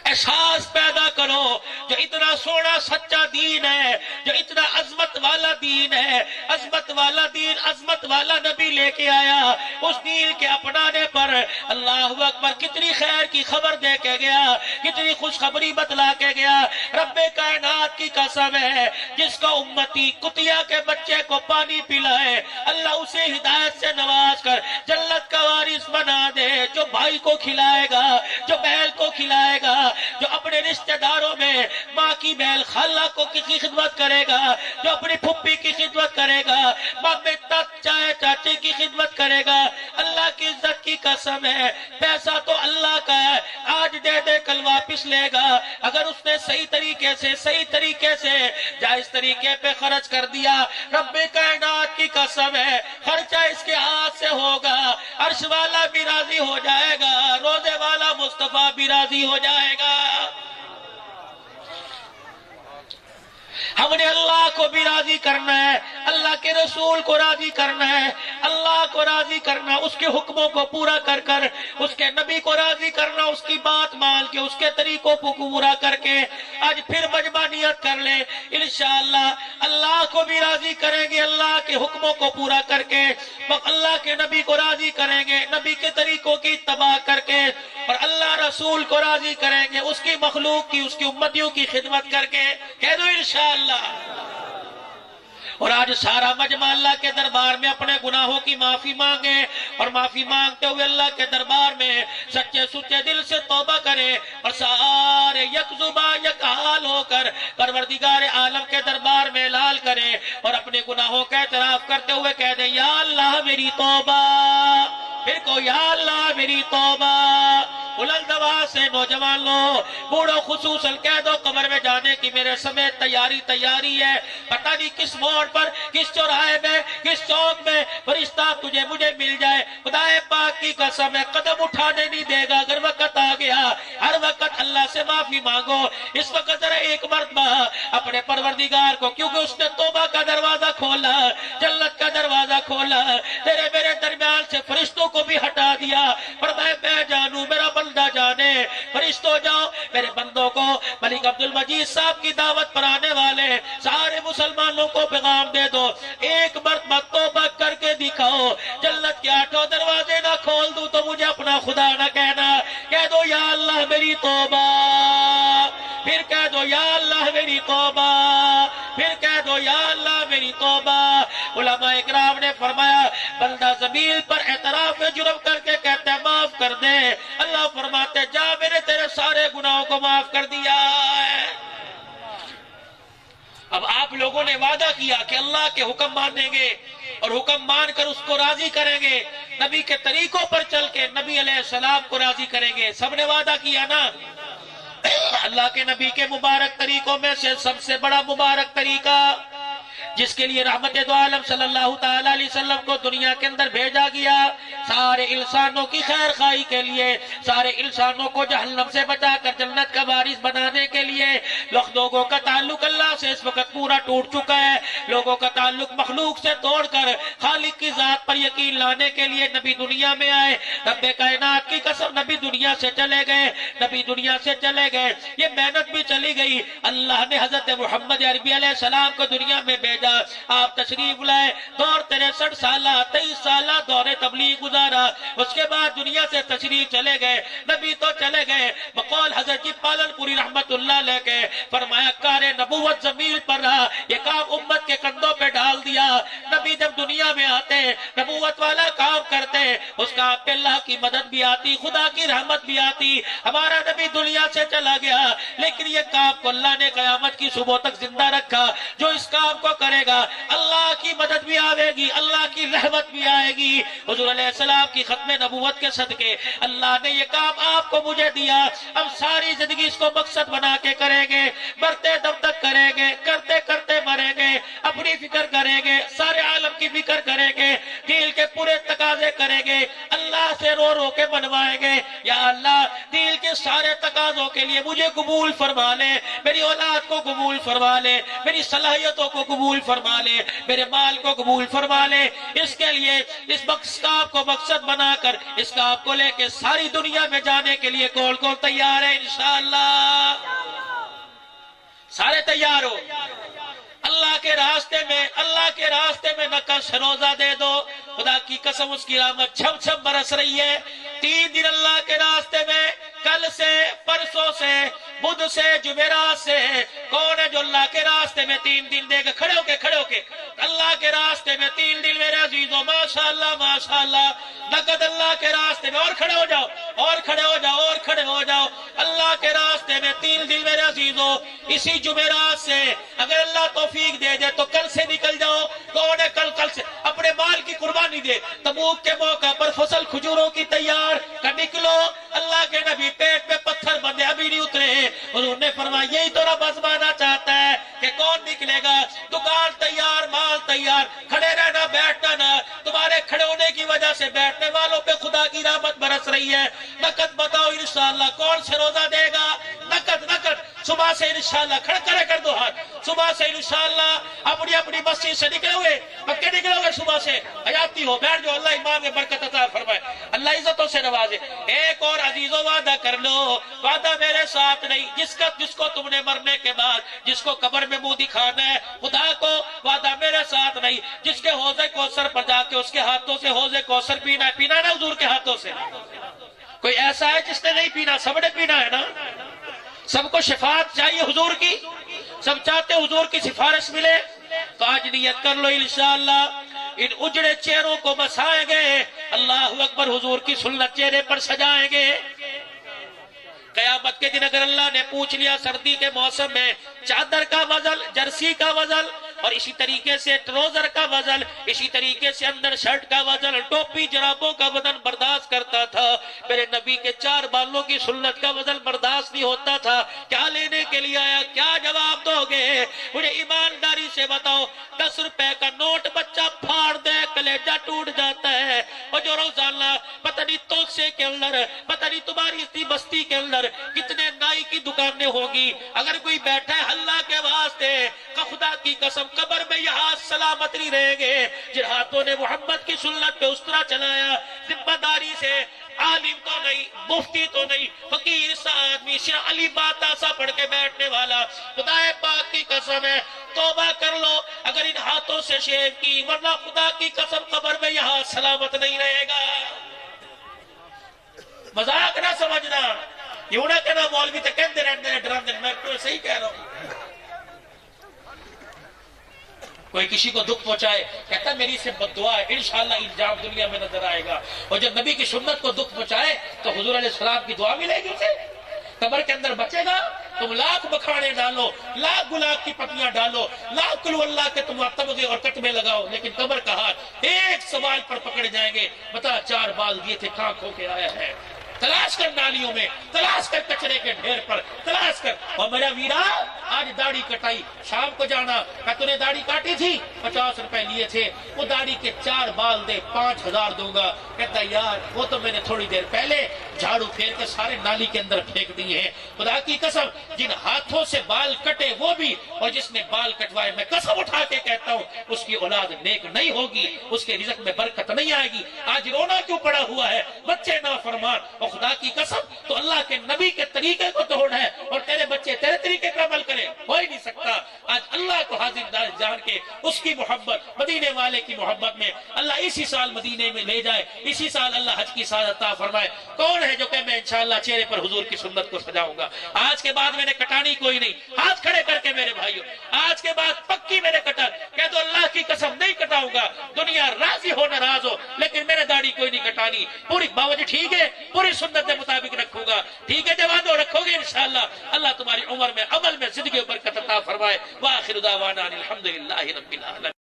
احساس پیدا کرو جو اتنا سونا سچا دین ہے، جو اتنا عظمت والا دین ہے، عظمت والا دین، عظمت والا نبی لے کے آیا، اس دین کے اپنانے پر اللہ اکبر کتنی خیر کی خبر دے کے گیا، کتنی خوشخبری بتلا کے گیا۔ رب کائنات کی قسم ہے جس کا امتی کتیا کے بچے کو پانی پلائے، اللہ اسے ہدایت سے نواز کر جنت کا وارث بنا دے، جو بھائی کو کھلائے گا، جو بہن کو کھلائے گا، جو اپنے رشتہ داروں میں ماں کی بہن خالہ کو کی خدمت کرے گا، جو اپنی پھپھی کی خدمت کرے گا، مامے چائے چاچے کی خدمت کرے گا۔ اللہ کی عزت کی قسم ہے پیسہ تو اللہ کا ہے، آج دے دے کل واپس لے گا، اگر اس نے صحیح طریقے سے جائز طریقے پہ خرچ کر دیا، رب کائنات کی قسم ہے خرچہ اس کے ہاتھ سے ہوگا، عرش والا بھی راضی ہو جائے گا، روزے والا مصطفیٰ بھی راضی ہو جائے گا۔ ہم نے اللہ کو بھی راضی کرنا ہے، اللہ کے رسول کو راضی کرنا ہے، اللہ کو راضی کرنا، اس کے حکموں کو پورا کر کر، اس کے نبی کو راضی کرنا، اس کی بات مان کے، اس کے طریقوں کو پورا کر کے۔ آج پھر مجمع نیت کر لیں انشاءاللہ اللہ کو بھی راضی کریں گے، اللہ کے حکموں کو پورا کر کے، اللہ کے نبی کو راضی کریں گے، نبی کے طریقوں کی اتباع کر کے، اور اللہ رسول کو راضی کریں گے، اس کی مخلوق کی، اس کی امتیوں کی خدمت کر کے۔ کہہ دو انشاءاللہ۔ اور آج سارا مجمع اللہ کے دربار میں اپنے گناہوں کی معافی مانگے، اور معافی مانگتے ہوئے اللہ کے دربار میں سچے سچے دل سے توبہ کرے، اور سارے یک زبان یک حال ہو کر پروردگار عالم کے دربار میں اعلان کرے، اور اپنے گناہوں کا اعتراف کرتے ہوئے کہہ دیں یا اللہ میری توبہ، پھر کو یا اللہ میری توبہ۔ بلند آواز سے نوجوان لو، بوڑھو خصوصاً کہہ دو قبر میں جانے کی میرے سمیت تیاری ہے، پتہ نہیں کس موڑ پر، کس چوراہے میں، کس چوک میں فرشتہ تجھے مجھے مل جائے، خدا پاک کی قسم ہے قدم اٹھانے نہیں دے گا اگر وقت آ گیا۔ ہر وقت اللہ سے معافی مانگو، اس وقت ذرا ایک مرتبہ اپنے پروردگار کو، کیونکہ اس نے توبہ کا دروازہ کھولا، جنت کا دروازہ کھولا، تیرے میرے درمیان سے فرشتوں کو بھی ہٹا دیا، فرمایا میں جانوں میرا بندہ جانے، فرشتوں جاؤ میرے بندوں کو ملک عبد المجید صاحب کی دعوت پر آنے والے سارے مسلمانوں کو پیغام دے دو، ایک مرتبہ توبہ کر کے دکھاؤ، جنت کے 8 دروازے نہ کھول دوں تو مجھے اپنا خدا نہ کہنا، کہہ دو یا اللہ میری توبہ، پھر کہہ دو یا اللہ میری توبہ، پھر کہہ دو یا اللہ میری توبہ۔ علماء اکرام نے فرمایا بندہ زمین پر اعتراف جرم کر کے کہتا ہے معاف کر دے، اللہ فرماتے جا میں نے تیرے سارے گناہوں کو معاف کر دیا ہے۔ اب آپ لوگوں نے وعدہ کیا کہ اللہ کے حکم مانیں گے، اور حکم مان کر اس کو راضی کریں گے، نبی کے طریقوں پر چل کے نبی علیہ السلام کو راضی کریں گے، سب نے وعدہ کیا نا۔ اللہ کے نبی کے مبارک طریقوں میں سے سب سے بڑا مبارک طریقہ جس کے لیے رحمت دو عالم صلی اللہ تعالیٰ علیہ وسلم کو دنیا کے اندر بھیجا گیا، سارے انسانوں کی خیر خواہی کے لیے، سارے انسانوں کو جہنم سے بچا کر جنت کا وارث بنانے کے لیے۔ لوگوں کا تعلق اللہ سے اس وقت پورا ٹوٹ چکا ہے، لوگوں کا تعلق مخلوق سے توڑ کر خالق کی ذات پر یقین لانے کے لیے نبی دنیا میں آئے۔ رب کائنات کی قسم نبی دنیا سے چلے گئے، نبی دنیا سے چلے گئے، یہ محنت بھی چلی گئی، اللہ نے حضرت محمد عربی علیہ السلام کو دنیا میں بھیجا، آپ تشریف لائے، دور 63 سالہ 23 سالہ دور تبلیغ گزارا، اس کے بعد دنیا سے تشریف چلے گئے، نبی تو چلے گئے، بقول حضرت کی پالن پوری رحمت اللہ لے کے فرمایا کار نبوت زمین پر رہا، یہ کام امت کے کندھوں پہ ڈال دیا۔ نبی جب دنیا میں آتے نبوت والا کام کرتے، اس کا آپ پہ اللہ کی مدد بھی آتی، خدا کی رحمت بھی آتی۔ ہمارا نبی دنیا سے چلا گیا لیکن یہ کام کو اللہ نے قیامت کی صبح تک زندہ رکھا، جو اس کام کو کرے گا اللہ کی مدد بھی آئے گی، اللہ کی رحمت بھی آئے گی۔ حضور علیہ السلام کی ختم نبوت کے صدقے اللہ نے یہ کام آپ کو مجھے دیا، ہم ساری زندگی اس کو مقصد بنا کے کریں گے، مرتے دم تک کریں گے، کرتے کرتے مریں گے، اپنی فکر کریں گے، سارے عالم کی فکر کریں گے، دل کے پورے تقاضے کریں گے، اللہ سے رو رو کے منوائیں گے، یا اللہ دل کے سارے تقاضوں کے لیے مجھے قبول فرما لے، میری اولاد کو قبول فرما لے، میری صلاحیتوں کو قبول فرما لے، میرے مال کو قبول فرما لے۔ اس کے لیے اس کام کو مقصد بنا کر اس کام کو لے کے ساری دنیا میں جانے کے لیے کون کون تیار ہے؟ انشاءاللہ سارے تیار ہو؟ اللہ کے راستے میں نقش روزہ دے دو، خدا کی قسم اس کی رحمت چھم چھم برس رہی ہے۔ 3 دن اللہ کے راستے میں، کل سے، پرسوں سے، بدھ سے، جمعرات سے، کون ہے جو اللہ کے راستے میں 3 دن دے گا؟ کھڑے ہو کے اللہ کے راستے میں 3 دن میرے عزیزوں، ماشاءاللہ ماشاءاللہ، نقد اللہ کے راستے میں، اور کھڑے ہو جاؤ اللہ کے راستے میں 3 دن میرے عزیزوں، اسی جمعرات سے اگر اللہ توفیق دے دے تو کل سے نکل جاؤ۔ کون ہے کل سے اپنے مال کی قربانی دے؟ تبوک کے موقع پر فصل کھجوروں کی تیار کر نکلو۔ اللہ کے نبی پیٹ میں پتھر بندے ابھی نہیں اترے ہیں، انہوں نے فرمایا یہی تو رب آزمانا چاہتا ہے کہ کون نکلے گا۔ دکان تیار، مال تیار، کھڑے رہنا، بیٹھنا نہ۔ تمہارے کھڑے ہونے کی وجہ سے بیٹھنے والوں پہ خدا کی رحمت برس رہی ہے۔ نقد بتاؤ انشاءاللہ کون سے روزہ دے گا؟ نقد صبح سے انشاءاللہ کھڑے کر دو ہاتھ۔ صبح سے انشاءاللہ اپنی مسجد سے نکلے ہوئے صبح سے حیاتی ہو، بیٹھ جو، اللہ امام میں برکت عطا فرمائے، اللہ عزتوں سے نوازے۔ ایک اور عزیزوں وعدہ کر لو، وعدہ میرے ساتھ نہیں، جس کو تم نے مرنے کے بعد جس کو قبر میں منہ دکھانا ہے، خدا کو وعدہ میرے ساتھ نہیں، جس کے حوض کوثر پر جا کے اس کے ہاتھوں سے حوض کوثر پینا ہے نا حضور کے ہاتھوں سے۔ کوئی ایسا ہے جس نے نہیں پینا؟ سب نے پینا ہے نا؟ سب کو شفاعت چاہیے حضور کی، سب چاہتے حضور کی سفارش ملے، تو آج نیت کر لو انشاءاللہ ان اجڑے چہروں کو بسائیں گے، اللہ اکبر، حضور کی سنت چہرے پر سجائیں گے۔ قیامت کے دن اگر اللہ نے پوچھ لیا سردی کے موسم میں چادر کا وزن، جرسی کا وزن، اور اسی طریقے سے ٹروزر کا وزن، اسی طریقے سے اندر شرٹ کا وزن، ٹوپی جرابوں کا وزن برداشت کرتا تھا، میرے نبی کے 4 بالوں کی سنت کا وزن برداشت نہیں ہوتا تھا، کیا لینے کے لیے آیا؟ کیا جواب دو گے؟ مجھے ایمانداری سے بتاؤ، 10 روپے کا نوٹ بچہ پھاڑ دے کلیجہ ٹوٹ جاتا ہے، اور جو روزانہ پتہ نہیں توسے کے اندر، پتہ نہیں تمہاری اسی بستی کے اندر کتنے نائی کی دکانیں ہوگی، اگر کوئی بیٹھا ہے اللہ کے واسطے، خدا کی قسم قبر میں یہ ہاتھ سلامت نہیں رہیں گے جن ہاتھوں نے محمد کی سنت پہ اس طرح چلایا، ذمہ داری سے۔ عالم تو نہیں، مفتی تو نہیں، فقیر سا آدمی، شیخ علی باتا سا پڑھ کے بیٹھنے والا، خدا پاک کی قسم ہے توبہ کر لو اگر ان ہاتھوں سے شیو کی، ورنہ خدا کی قسم قبر میں یہ ہاتھ سلامت نہیں رہے گا۔ مذاق نہ سمجھنا، یوں نہ کہنا مولوی تے کہندے رہندے ڈراندے، میں تو صحیح کہہ رہا ہوں۔ کوئی کسی کو دکھ پہنچائے، کہتا ہے میری سے بد دعا ہے، انشاءاللہ انجام دنیا میں نظر آئے گا، اور جب نبی کی سنت کو دکھ پہنچائے تو حضور علیہ السلام کی دعا ملے گی اسے، قبر کے اندر بچے گا۔ تم لاکھ بکھانے ڈالو، لاکھ گلاب کی پتیاں ڈالو، لاکھ قل اللہ کے تم تمغے اور کتبے لگاؤ، لیکن قبر کا ہاتھ ایک سوال پر پکڑ جائیں گے، بتا 4 بال دیے تھے کہاں کھو کے آیا ہے؟ تلاش کر نالیوں میں، تلاش کر کچرے کے ڈھیر پر، تلاش کر۔ اور میرا ویرا آج داڑھی کٹائی، شام کو جانا، کہ تو نے داڑھی کاٹی تھی، 50 روپے لیے تھے، وہ داڑھی کے 4 بال دے، 5000 دوں گا۔ کہتا یار وہ تو میں نے تھوڑی دیر پہلے جھاڑو پھیر کے سارے نالی کے اندر پھینک دیے ہیں۔ خدا کی قسم جن ہاتھوں سے بال کٹے وہ بھی، اور جس نے بال کٹوائے، میں قسم اٹھا کے کہتا ہوں اس کی اولاد نیک نہیں ہوگی، اس کے رزق میں برکت نہیں آئے گی۔ آج رونا کیوں پڑا ہوا ہے؟ بچے نافرمان، اور خدا کی قسم تو اللہ کے نبی کے طریقے کو توڑ ہے، اور تیرے بچے تیرے طریقے پر عمل کریں، ہو ہی نہیں سکتا۔ آج اللہ کو حاضر جان کے اس کی محبت، مدینے والے کی محبت میں اللہ اسی سال مدینے میں لے جائے، اسی سال اللہ حج کی سعادت عطا فرمائے۔ کون ہے جو کہ میں انشاءاللہ چہرے پر حضور کی سنت کو سجاؤں گا؟ آج کے بعد میں نے کٹانی کوئی نہیں، ہاتھ کھڑے کر کے میرے بھائیوں، آج کے بعد پکی میں نے کٹا، کہہ دو اللہ کی قسم نہیں کٹاؤں گا، دنیا راضی ہو ناراض ہو، لیکن میرے داڑھی کوئی نہیں کٹانی، پوری باوجہ ٹھیک ہے، پوری سنت کے مطابق رکھوں گا، ٹھیک ہے جوانو رکھو گے انشاءاللہ، اللہ تمہاری عمر میں عمل میں زندگی و برکت عطا فرمائے۔ وآخر دعوانا الحمدللہ رب العالمین۔